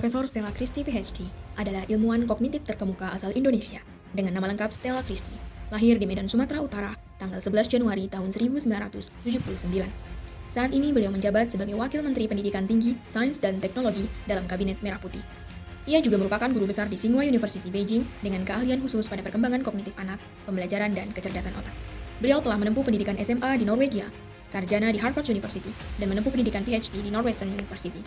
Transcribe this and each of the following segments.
Profesor Stella Christy PhD adalah ilmuwan kognitif terkemuka asal Indonesia dengan nama lengkap Stella Christy, lahir di Medan, Sumatera Utara, tanggal 11 Januari tahun 1979. Saat ini beliau menjabat sebagai Wakil Menteri Pendidikan Tinggi, Sains dan Teknologi dalam Kabinet Merah Putih. Ia juga merupakan guru besar di Tsinghua University Beijing dengan keahlian khusus pada perkembangan kognitif anak, pembelajaran, dan kecerdasan otak. Beliau telah menempuh pendidikan SMA di Norwegia, sarjana di Harvard University, dan menempuh pendidikan PhD di Northwestern University.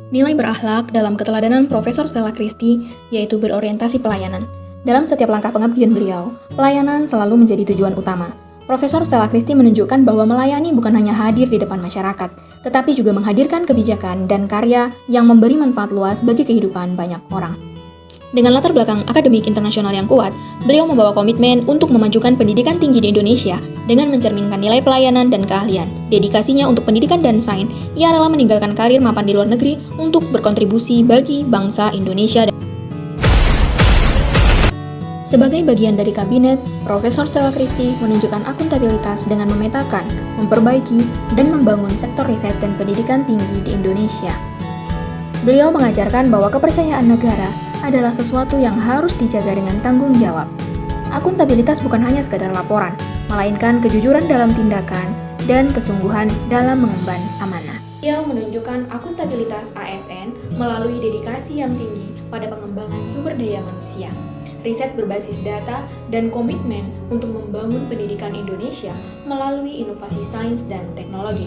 Nilai berakhlak dalam keteladanan Profesor Stella Christy yaitu berorientasi pelayanan. Dalam setiap langkah pengabdian beliau, pelayanan selalu menjadi tujuan utama. Profesor Stella Christy menunjukkan bahwa melayani bukan hanya hadir di depan masyarakat, tetapi juga menghadirkan kebijakan dan karya yang memberi manfaat luas bagi kehidupan banyak orang. Dengan latar belakang akademik internasional yang kuat, beliau membawa komitmen untuk memajukan pendidikan tinggi di Indonesia dengan mencerminkan nilai pelayanan dan keahlian. Dedikasinya untuk pendidikan dan sains, ia rela meninggalkan karir mapan di luar negeri untuk berkontribusi bagi bangsa Indonesia. Sebagai bagian dari kabinet, Profesor Stella Christy menunjukkan akuntabilitas dengan memetakan, memperbaiki, dan membangun sektor riset dan pendidikan tinggi di Indonesia. Beliau mengajarkan bahwa kepercayaan negara adalah sesuatu yang harus dijaga dengan tanggung jawab. Akuntabilitas bukan hanya sekadar laporan, melainkan kejujuran dalam tindakan dan kesungguhan dalam mengemban amanah. Beliau menunjukkan akuntabilitas ASN melalui dedikasi yang tinggi pada pengembangan sumber daya manusia, riset berbasis data, dan komitmen untuk membangun pendidikan Indonesia melalui inovasi sains dan teknologi.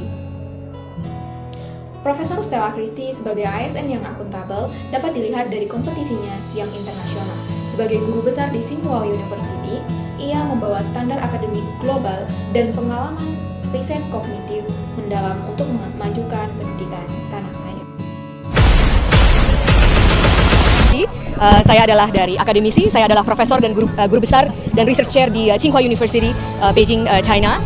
Profesor Stella Christy sebagai ASN yang akuntabel dapat dilihat dari kompetisinya yang internasional. Sebagai guru besar di Tsinghua University, ia membawa standar akademik global dan pengalaman riset kognitif mendalam untuk memajukan pendidikan tanah air. Saya adalah dari akademisi, saya adalah profesor dan guru besar dan research chair di Tsinghua University, Beijing, China.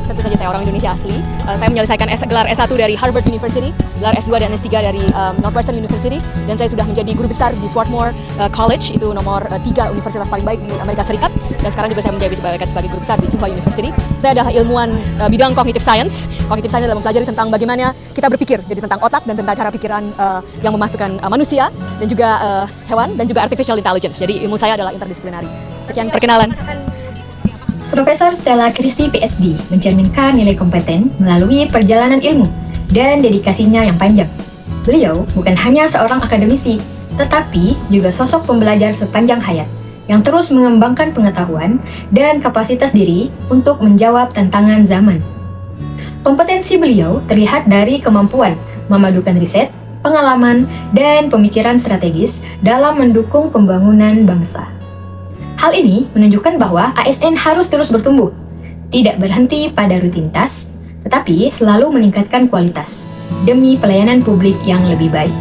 Tentu saja saya orang Indonesia asli. Saya menyelesaikan gelar S1 dari Harvard University, gelar S2 dan S3 dari Northwestern University, dan saya sudah menjadi guru besar di Swarthmore College, itu nomor 3 universitas paling baik di Amerika Serikat, dan sekarang juga saya menjabat sebagai guru besar di Tsinghua University. Saya adalah ilmuwan bidang cognitive science. Cognitive science adalah mempelajari tentang bagaimana kita berpikir, jadi tentang otak dan tentang cara pikiran yang memasukkan manusia dan juga hewan dan juga artificial intelligence. Jadi ilmu saya adalah interdisiplinary. Sekian perkenalan. Profesor Stella Christy PhD mencerminkan nilai kompeten melalui perjalanan ilmu dan dedikasinya yang panjang. Beliau bukan hanya seorang akademisi, tetapi juga sosok pembelajar sepanjang hayat yang terus mengembangkan pengetahuan dan kapasitas diri untuk menjawab tantangan zaman. Kompetensi beliau terlihat dari kemampuan memadukan riset, pengalaman, dan pemikiran strategis dalam mendukung pembangunan bangsa. Hal ini menunjukkan bahwa ASN harus terus bertumbuh, tidak berhenti pada rutinitas, tetapi selalu meningkatkan kualitas demi pelayanan publik yang lebih baik.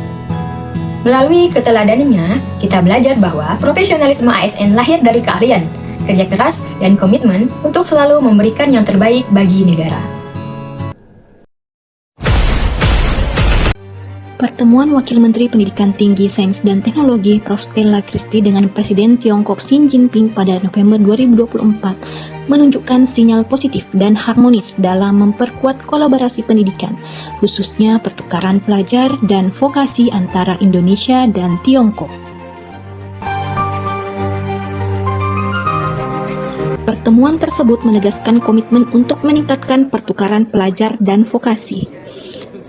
Melalui keteladanannya, kita belajar bahwa profesionalisme ASN lahir dari keahlian, kerja keras, dan komitmen untuk selalu memberikan yang terbaik bagi negara. Pertemuan Wakil Menteri Pendidikan Tinggi, Sains dan Teknologi Prof. Stella Christy dengan Presiden Tiongkok Xi Jinping pada November 2024 menunjukkan sinyal positif dan harmonis dalam memperkuat kolaborasi pendidikan, khususnya pertukaran pelajar dan vokasi antara Indonesia dan Tiongkok. Pertemuan tersebut menegaskan komitmen untuk meningkatkan pertukaran pelajar dan vokasi.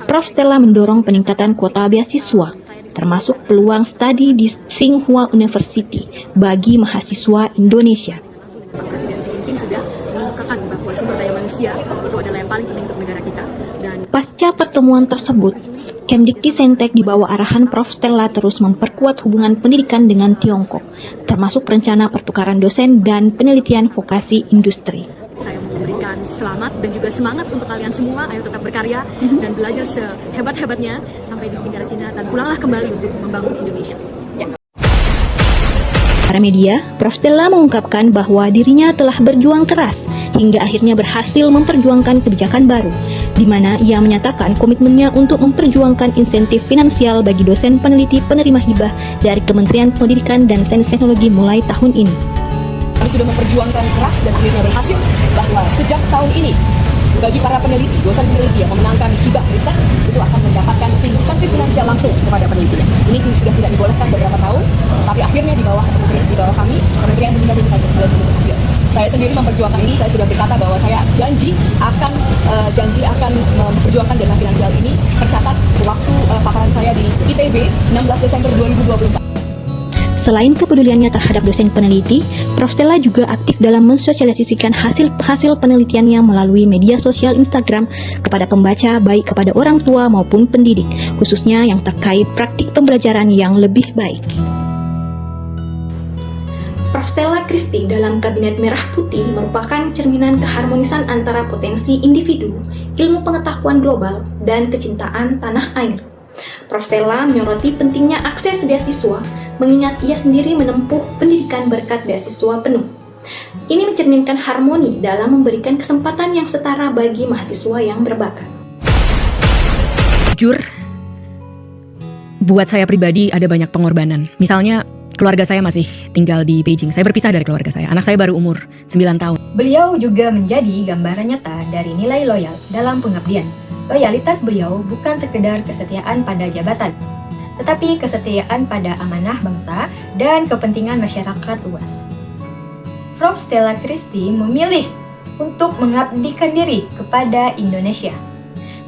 Prof. Stella mendorong peningkatan kuota beasiswa, termasuk peluang studi di Tsinghua University bagi mahasiswa Indonesia. Presiden Xi Jinping sudah mengemukakan bahwa sumber daya manusia itu adalah yang paling penting untuk negara kita. Pasca pertemuan tersebut, Kemdikti-Saintek di bawah arahan Prof. Stella terus memperkuat hubungan pendidikan dengan Tiongkok, termasuk rencana pertukaran dosen dan penelitian vokasi industri. Saya memberikan selamat dan juga semangat untuk kalian semua. Ayo tetap berkarya dan belajar sehebat-hebatnya sampai di negara Cina dan pulanglah kembali untuk membangun Indonesia. Para media, Prof. Stella mengungkapkan bahwa dirinya telah berjuang keras hingga akhirnya berhasil memperjuangkan kebijakan baru, di mana ia menyatakan komitmennya untuk memperjuangkan insentif finansial bagi dosen peneliti penerima hibah dari Kementerian Pendidikan dan Sains Teknologi mulai tahun ini. Kami sudah memperjuangkan keras dan akhirnya berhasil bahwa sejak tahun ini bagi para peneliti, dosen peneliti yang memenangkan hibah riset itu akan mendapatkan insentif finansial langsung kepada penelitinya. Ini sudah tidak dibolehkan beberapa tahun, tapi akhirnya di bawah kami, Kementerian Pendidikan Tinggi Sains dan Teknologi berhasil. Saya sendiri memperjuangkan ini, saya sudah berkata bahwa saya janji akan memperjuangkan dana finansial ini tercatat waktu paparan saya di ITB 16 Desember 2024. Selain kepeduliannya terhadap dosen peneliti, Prof. Stella juga aktif dalam mensosialisasikan hasil penelitiannya melalui media sosial Instagram kepada pembaca, baik kepada orang tua maupun pendidik, khususnya yang terkait praktik pembelajaran yang lebih baik. Prof. Stella Christy dalam Kabinet Merah Putih merupakan cerminan keharmonisan antara potensi individu, ilmu pengetahuan global, dan kecintaan tanah air. Prof. Stella menyoroti pentingnya akses beasiswa, mengingat ia sendiri menempuh pendidikan berkat beasiswa penuh. Ini mencerminkan harmoni dalam memberikan kesempatan yang setara bagi mahasiswa yang berbakat. Jujur, buat saya pribadi ada banyak pengorbanan. Misalnya, keluarga saya masih tinggal di Beijing. Saya berpisah dari keluarga saya. Anak saya baru umur 9 tahun. Beliau juga menjadi gambaran nyata dari nilai loyal dalam pengabdian. Loyalitas beliau bukan sekedar kesetiaan pada jabatan, tetapi kesetiaan pada amanah bangsa dan kepentingan masyarakat luas. Prof. Stella Christy memilih untuk mengabdikan diri kepada Indonesia,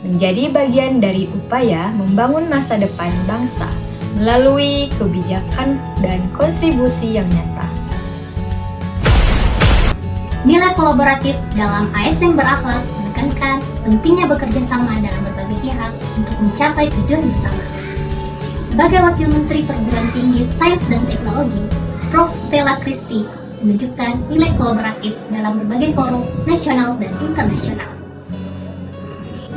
menjadi bagian dari upaya membangun masa depan bangsa melalui kebijakan dan kontribusi yang nyata. Nilai kolaboratif dalam ASN berakhlak menekankan pentingnya bekerja sama dalam berbagai pihak untuk mencapai tujuan bersama. Sebagai Wakil Menteri Perguruan Tinggi Sains dan Teknologi, Prof. Stella Christy menunjukkan nilai kolaboratif dalam berbagai forum nasional dan internasional.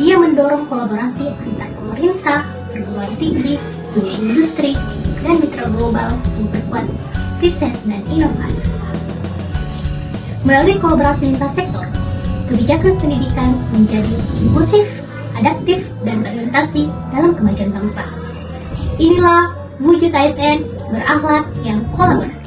Ia mendorong kolaborasi antar pemerintah, perguruan tinggi, dunia industri, dan mitra global memperkuat riset dan inovasi. Melalui kolaborasi lintas sektor, kebijakan pendidikan menjadi inklusif, adaptif, dan berorientasi dalam kemajuan bangsa. Inilah wujud ASN berakhlak yang kolaboratif.